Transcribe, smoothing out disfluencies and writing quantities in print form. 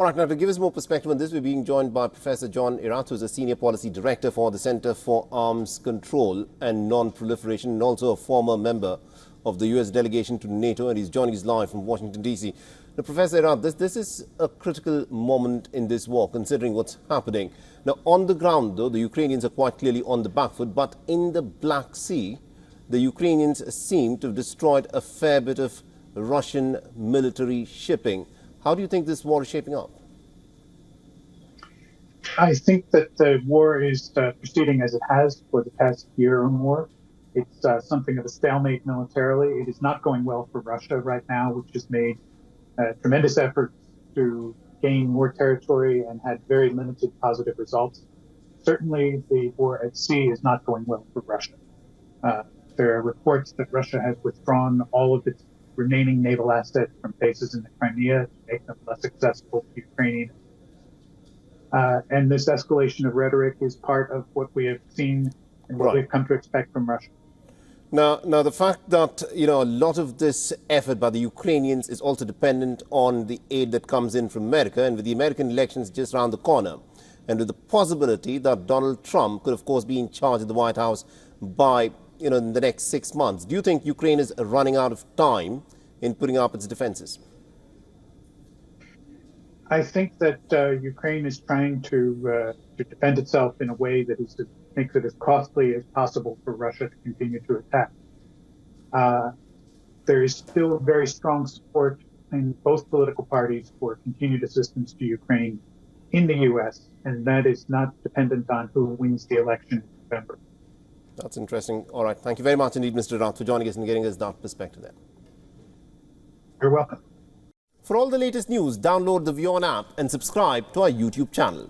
All right, now to give us more perspective on this, we're being joined by Professor John Irath, who is a Senior Policy Director for the Center for Arms Control and Non-Proliferation, and also a former member of the U.S. delegation to NATO, and he's joining us live from Washington, D.C. Now, Professor Irath, this is a critical moment in this war, considering what's happening. Now, on the ground, though, the Ukrainians are quite clearly on the back foot, but in the Black Sea, the Ukrainians seem to have destroyed a fair bit of Russian military shipping. How do you think this war is shaping up? I think that the war is proceeding as it has for the past year or more. It's something of a stalemate militarily. It is not going well for Russia right now, which has made tremendous efforts to gain more territory and had very limited positive results. Certainly, the war at sea is not going well for Russia. There are reports that Russia has withdrawn all of its remaining naval assets from bases in the Crimea to make them less accessible to Ukrainians. And this escalation of rhetoric is part of what we have seen and what we've come to expect from Russia. Now, the fact that, a lot of this effort by the Ukrainians is also dependent on the aid that comes in from America, and with the American elections just around the corner, and with the possibility that Donald Trump could, of course, be in charge of the White House by, in the next 6 months, do you think Ukraine is running out of time in putting up its defenses? I think that Ukraine is trying to defend itself in a way that makes it as costly as possible for Russia to continue to attack. There is still very strong support in both political parties for continued assistance to Ukraine in the U.S., and that is not dependent on who wins the election in November. That's interesting. All right. Thank you very much indeed, Mr. Irath, for joining us and getting us that perspective there. You're welcome. For all the latest news, download the WION app and subscribe to our YouTube channel.